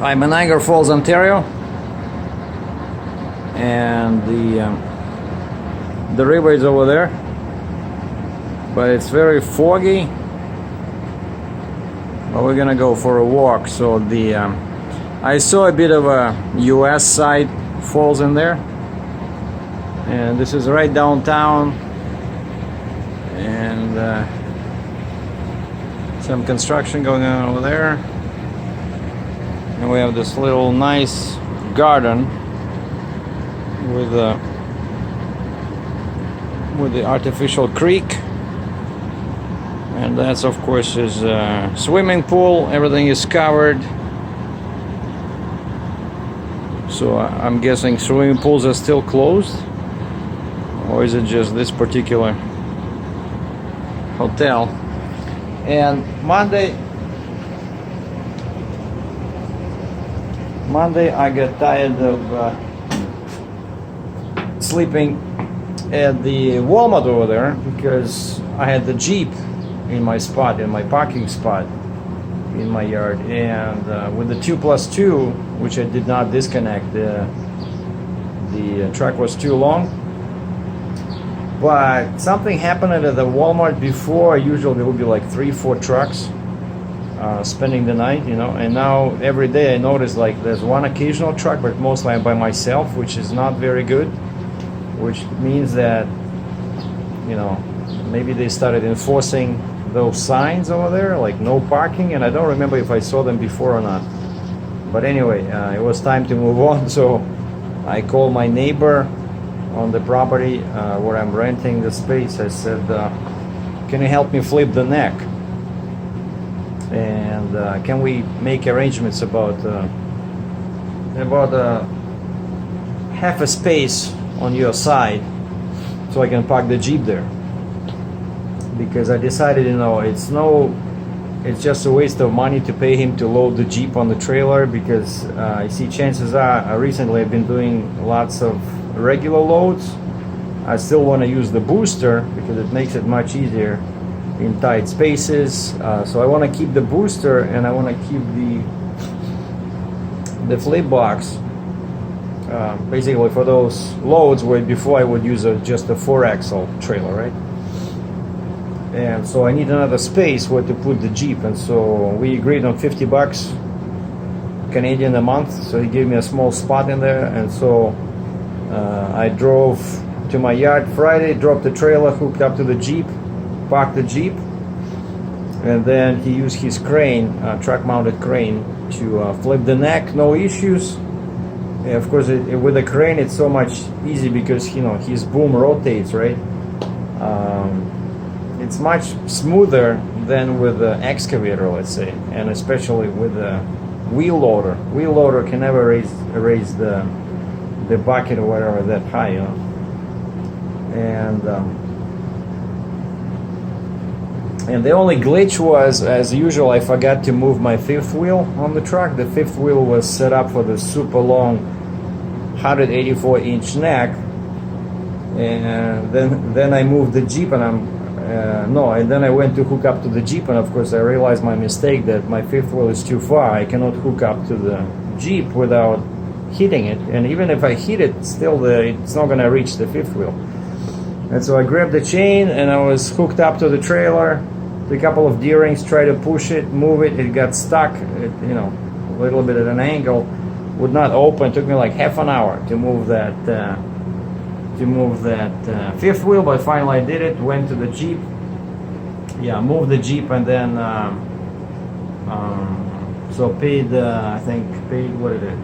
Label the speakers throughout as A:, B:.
A: I'm in Niagara Falls, Ontario, and the river is over there, but it's very foggy. But we're gonna go for a walk. So I saw a bit of a US side falls in there, and this is right downtown, and some construction going on over there, and we have this little nice garden with the artificial creek, and that's of course is a swimming pool. Everything is covered, so I'm guessing swimming pools are still closed, or is it just this particular hotel? And Monday I got tired of sleeping at the Walmart over there because I had the Jeep in my spot, in my parking spot in my yard, and with the 2+2, which I did not disconnect, the truck was too long. But something happened at the Walmart before. Usually there would be like 3-4 trucks spending the night, you know, and now every day I notice like there's one occasional truck, but mostly I'm by myself, which is not very good, which means that, you know, maybe they started enforcing those signs over there, like no parking, and I don't remember if I saw them before or not. But anyway, it was time to move on, so I called my neighbor on the property where I'm renting the space. I said, can you help me flip the neck? And can we make arrangements about half a space on your side so I can park the Jeep there? Because I decided, you know, it's just a waste of money to pay him to load the Jeep on the trailer, because I see chances are recently I've been doing lots of regular loads. I still want to use the booster because it makes it much easier in tight spaces. So I want to keep the booster, and I want to keep the flip box basically for those loads where before I would use just a 4-axle trailer, right? And so I need another space where to put the Jeep, and so we agreed on $50 Canadian a month. So he gave me a small spot in there, and so I drove to my yard Friday, dropped the trailer, hooked up to the Jeep, parked the Jeep, and then he used his crane, truck-mounted crane, to flip the neck. No issues. And of course, with the crane, it's so much easy because, you know, his boom rotates, right? It's much smoother than with the excavator, let's say, and especially with the wheel loader. Wheel loader can never raise the bucket or whatever that high, you know. And the only glitch was, as usual, I forgot to move my fifth wheel on the truck. The fifth wheel was set up for the super long 184-inch neck, and then I moved the Jeep, and and then I went to hook up to the Jeep, and of course I realized my mistake, that my fifth wheel is too far. I cannot hook up to the Jeep without hitting it, and even if I hit it, still it's not going to reach the fifth wheel. And so I grabbed the chain, and I was hooked up to the trailer. A couple of D-rings, tried to push it, move it. It got stuck, you know, a little bit at an angle. Would not open. It took me like half an hour to move that fifth wheel, but finally I did it. Went to the Jeep. Yeah, moved the Jeep, and then so paid. I think paid, what is it?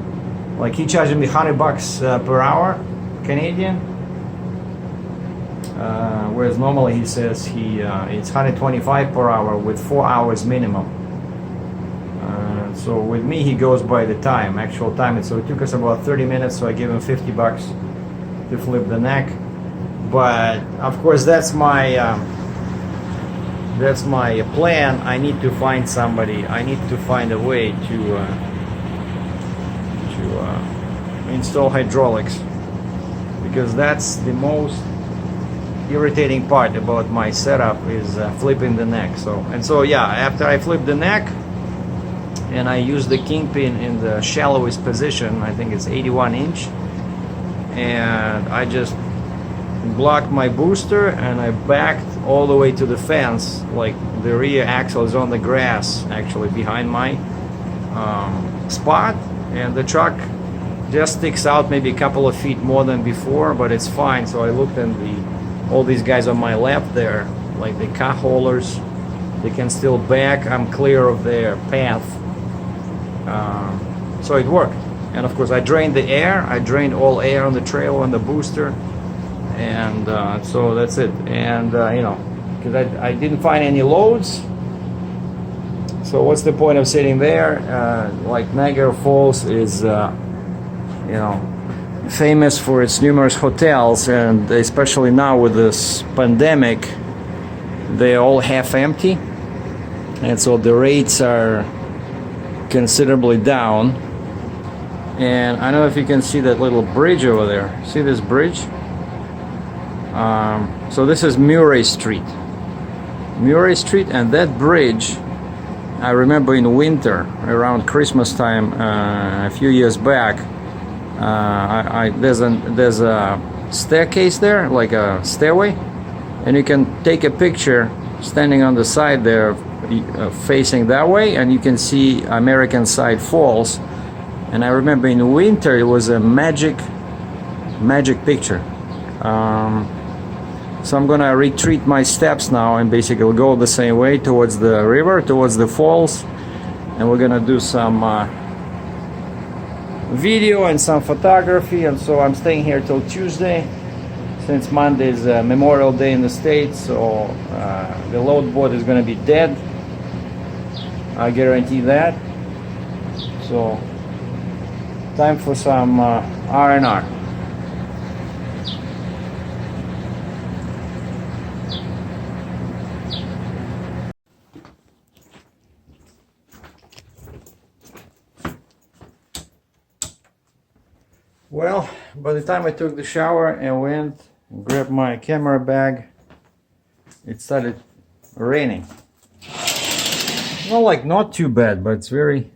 A: Like he charged me $100 per hour Canadian. Whereas normally he says it's $125 per hour with 4 hours minimum. So with me he goes by the time, actual time. And so it took us about 30 minutes. So I gave him $50 to flip the neck. But of course that's my plan. I need to find somebody. I need to find a way to install hydraulics, because that's the most irritating part about my setup is flipping the neck. So yeah, after I flip the neck and I use the kingpin in the shallowest position. I think it's 81 inch, and I just blocked my booster and I backed all the way to the fence. Like the rear axle is on the grass actually behind my spot, and the truck just sticks out maybe a couple of feet more than before, but it's fine. So I looked at all these guys on my left there, like the car haulers, they can still back. I'm clear of their path. So it worked. And of course I drained the air. I drained all air on the trailer on the booster, and so that's it. And you know, because I didn't find any loads, so what's the point of sitting there? Like Niagara Falls is you know, famous for its numerous hotels, and especially now with this pandemic, they're all half empty, and so the rates are considerably down. And I don't know if you can see that little bridge over there. See this bridge? So this is Murray Street, and that bridge, I remember in winter around Christmas time a few years back, there's a staircase there, like a stairway, and you can take a picture standing on the side there, facing that way, and you can see American Side Falls. And I remember in winter it was a magic picture. So I'm gonna retreat my steps now and basically go the same way towards the river, towards the falls, and we're gonna do some video and some photography. And so I'm staying here till Tuesday, since Monday is Memorial Day in the States. So the load board is gonna be dead, I guarantee that. So time for some R&R. Well, by the time I took the shower and went and grabbed my camera bag, it started raining. Not too bad, but it's very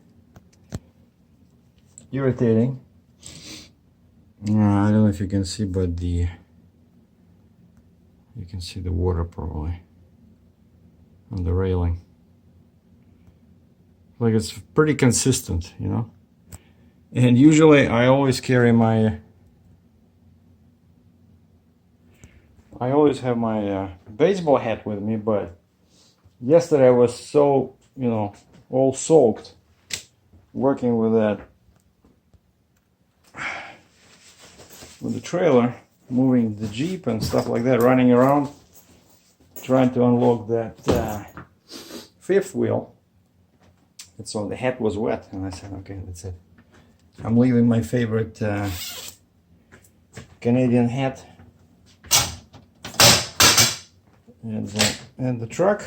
A: irritating. I don't know if you can see, but you can see the water probably on the railing. Like, it's pretty consistent, you know. And usually I always carry I always have my baseball hat with me, but yesterday I was so, you know, all soaked working with the trailer, moving the Jeep and stuff like that, running around trying to unlock that fifth wheel. And so the hat was wet, and I said, okay, that's it. I'm leaving my favorite Canadian hat and the truck.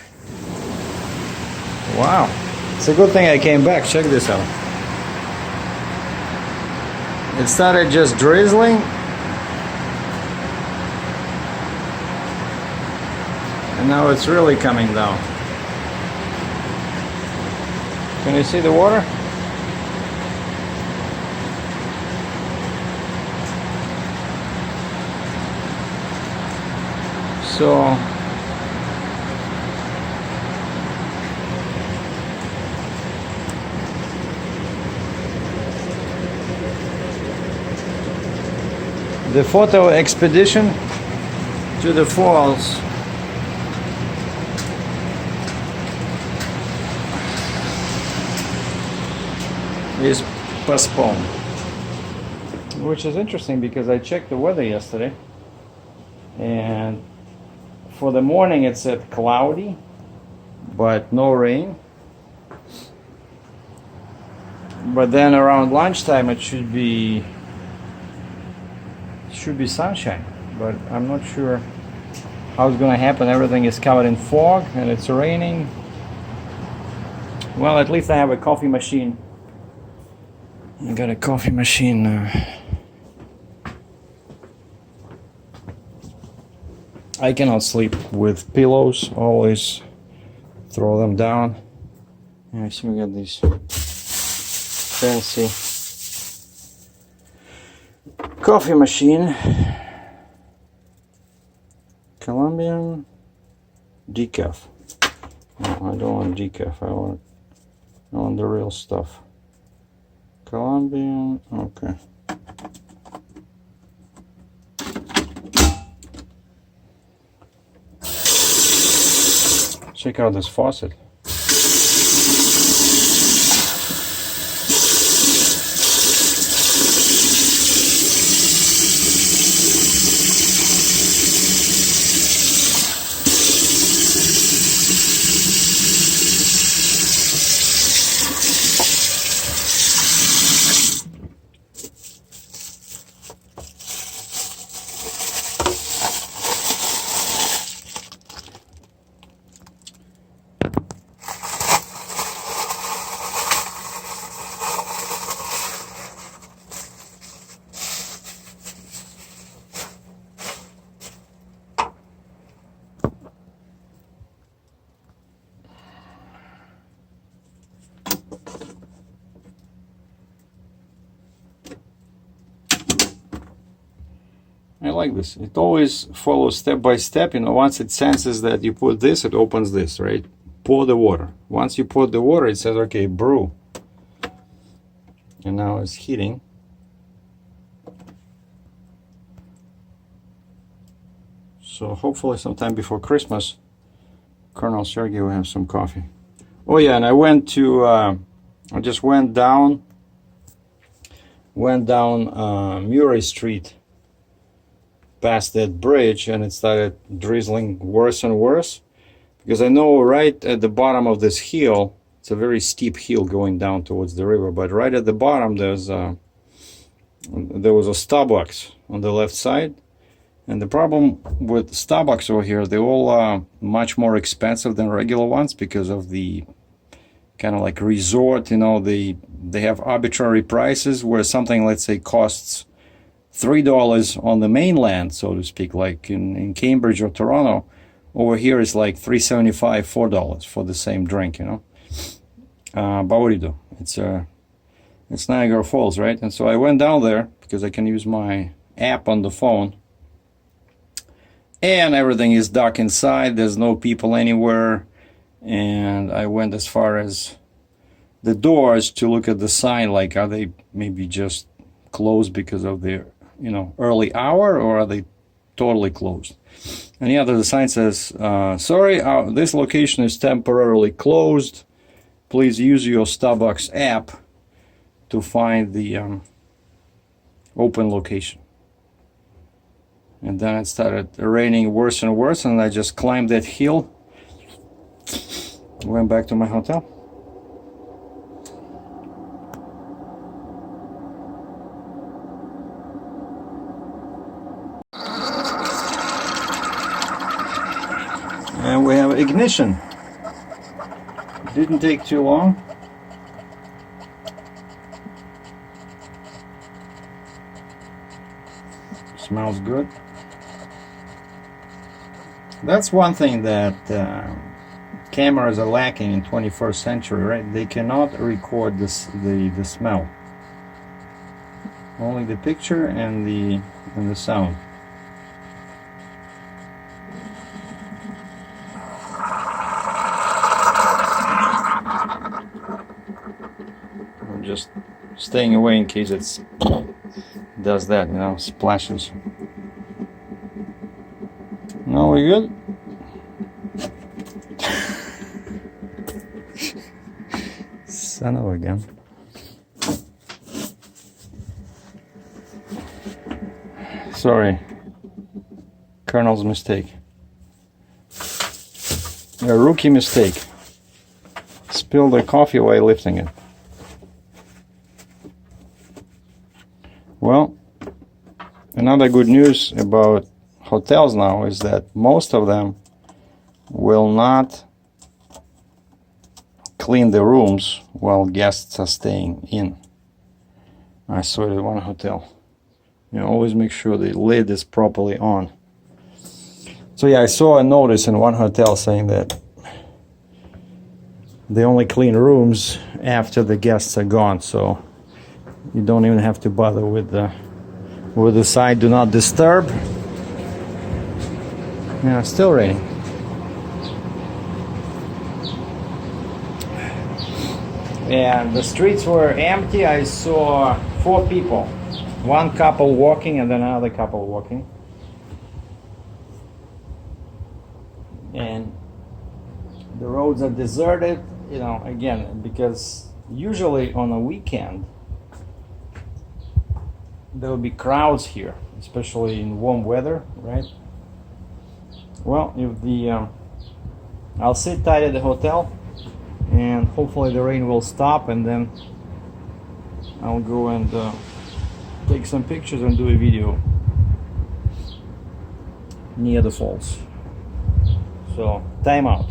A: Wow, it's a good thing I came back. Check this out. It started just drizzling, and now it's really coming down. Can you see the water? So the photo expedition to the falls is postponed, which is interesting because I checked the weather yesterday, and for the morning it said cloudy but no rain, but then around lunchtime it should be sunshine, but I'm not sure how it's gonna happen. Everything is covered in fog and it's raining. Well, at least I have a coffee machine. I got a coffee machine. I cannot sleep with pillows, always throw them down. Yeah, I see we got these fancy coffee machine. Colombian decaf. No, I don't want decaf. I want the real stuff. Colombian. Okay. Check out this faucet. I like this. It always follows step by step. You know, once it senses that you put this, it opens this, right? Pour the water. Once you pour the water, it says, okay, brew. And now it's heating. So hopefully sometime before Christmas, Colonel Sergei will have some coffee. Oh yeah, and I went to, I just went down Murray Street, past that bridge, and it started drizzling worse and worse, because I know right at the bottom of this hill, it's a very steep hill going down towards the river, but right at the bottom there was a Starbucks on the left side. And the problem with Starbucks over here, they're all much more expensive than regular ones because of the kind of like resort, you know, they have arbitrary prices where something, let's say, costs $3 on the mainland, so to speak, like in Cambridge or Toronto. Over here it's like $3.75, $4 for the same drink, you know. But what do you do? It's Niagara Falls, right? And so I went down there because I can use my app on the phone, and everything is dark inside. There's no people anywhere, and I went as far as the doors to look at the sign, like, are they maybe just closed because of the, you know, early hour, or are they totally closed? And yeah, the sign says, sorry, this location is temporarily closed. Please use your Starbucks app to find the open location. And then it started raining worse and worse, and I just climbed that hill, went back to my hotel. And we have ignition. Didn't take too long. Smells good. That's one thing that cameras are lacking in 21st century, right? They cannot record the smell. Only the picture and the sound. I'm just staying away in case it does that, you know, splashes. No, we good? Son of a gun. Sorry. Colonel's mistake. A rookie mistake. Spilled the coffee while lifting it. Well, another good news about hotels now is that most of them will not clean the rooms while guests are staying in. I saw it at one hotel. You know, always make sure the lid is properly on. So yeah, I saw a notice in one hotel saying that they only clean rooms after the guests are gone. So You don't even have to bother with the side do not disturb. Yeah, it's still raining. And the streets were empty. I saw 4 people. One couple walking and then another couple walking. And the roads are deserted, you know, again, because usually on a weekend there will be crowds here, especially in warm weather, right? Well, if I'll sit tight at the hotel and hopefully the rain will stop, and then I'll go and take some pictures and do a video near the falls. So, time out.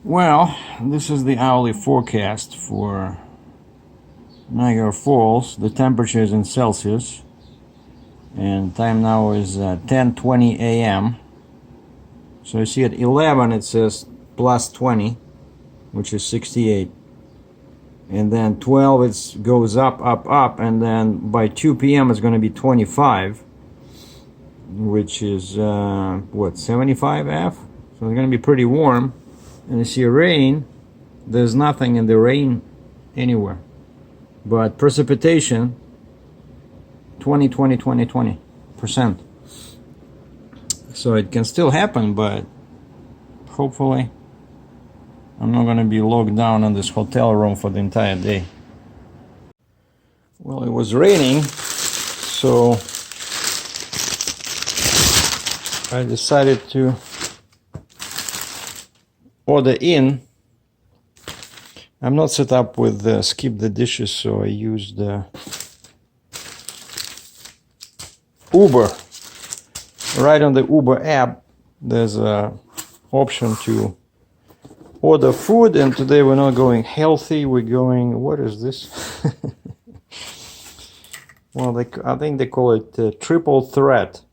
A: Well, this is the hourly forecast for Niagara Falls. The temperature is in Celsius, and time now is 10:20 a.m. So you see at 11 it says plus 20, which is 68, and then 12 it goes up, and then by 2 p.m. it's going to be 25, which is what, 75 F. So it's going to be pretty warm. And you see rain. There's nothing in the rain anywhere, but precipitation 20%. So it can still happen, but hopefully I'm not going to be locked down in this hotel room for the entire day. Well, it was raining, so I decided to order in. I'm not set up with skip the dishes, so I used Uber. Right on the Uber app there's a option to order food, and today we're not going healthy, we're going, what is this? Well, I think they call it triple threat,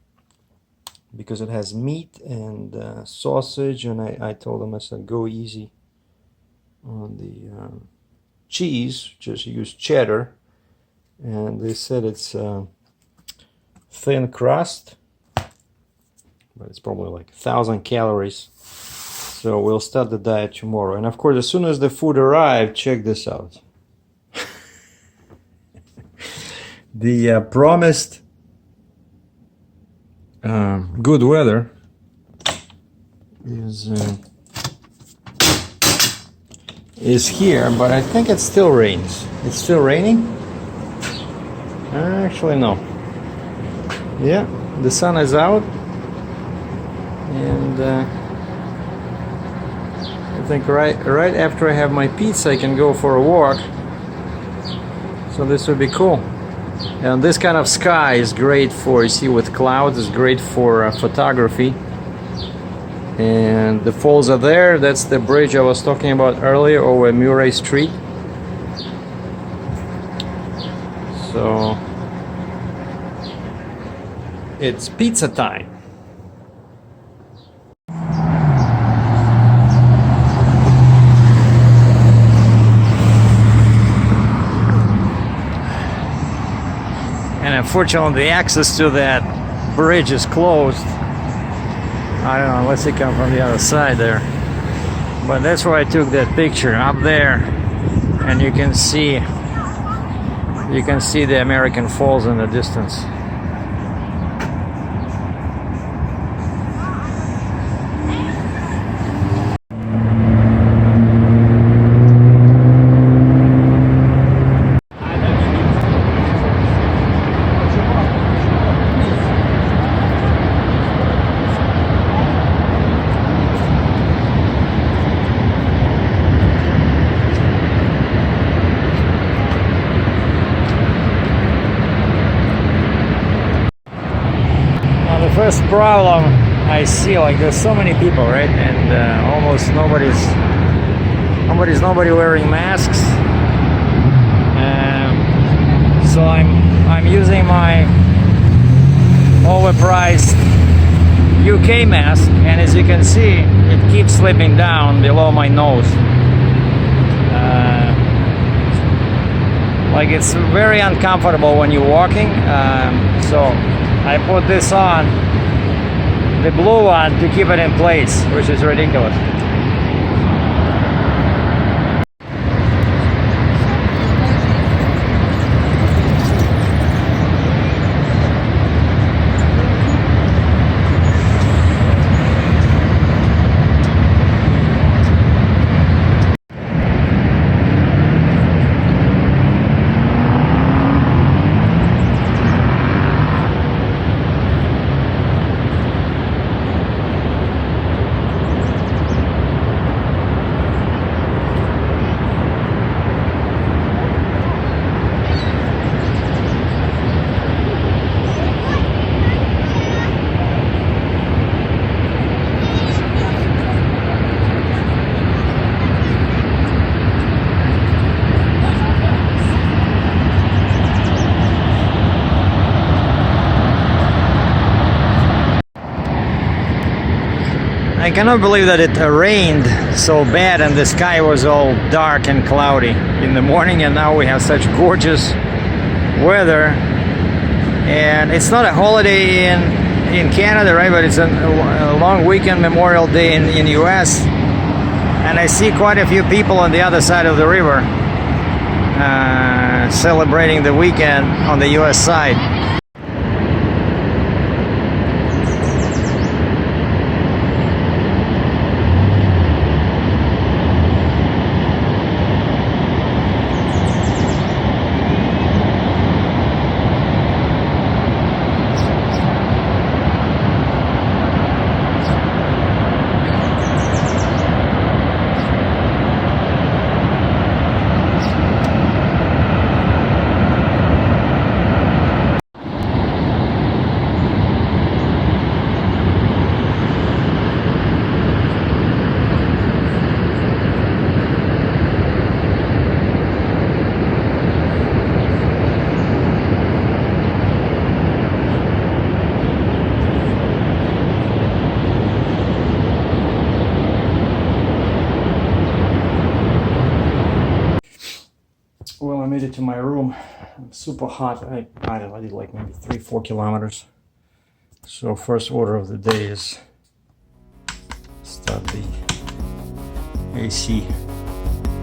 A: because it has meat and sausage, and I told them, I said, go easy on the cheese, just use cheddar, and they said it's thin crust, but it's probably like 1,000 calories. So we'll start the diet tomorrow. And of course, as soon as the food arrived, check this out. The promised good weather is here, but I think it still rains. It's still raining? Actually, no. Yeah, the sun is out, and I think right after I have my pizza I can go for a walk, so this would be cool. And this kind of sky is great for, you see, with clouds, is great for photography. And the falls are there. That's the bridge I was talking about earlier over Murray Street. So it's pizza time. And unfortunately the access to that bridge is closed. I don't know, unless they come from the other side there. But that's where I took that picture, up there, and you can see the American Falls in the distance. First problem I see, like, there's so many people, right, and almost nobody wearing masks. So I'm using my overpriced UK mask, and as you can see, it keeps slipping down below my nose. like it's very uncomfortable when you're walking. So I put this on, the blue one, to keep it in place, which is ridiculous. I cannot believe that it rained so bad and the sky was all dark and cloudy in the morning, and now we have such gorgeous weather. And it's not a holiday in Canada, right? But it's a long weekend, Memorial Day in US. And I see quite a few people on the other side of the river celebrating the weekend on the US side. Well, I made it to my room. I'm super hot. I don't know, I did like maybe 3-4 kilometers. So first order of the day is start the AC.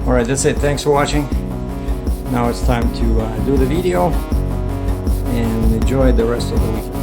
A: All right, that's it. Thanks for watching. Now it's time to do the video and enjoy the rest of the week.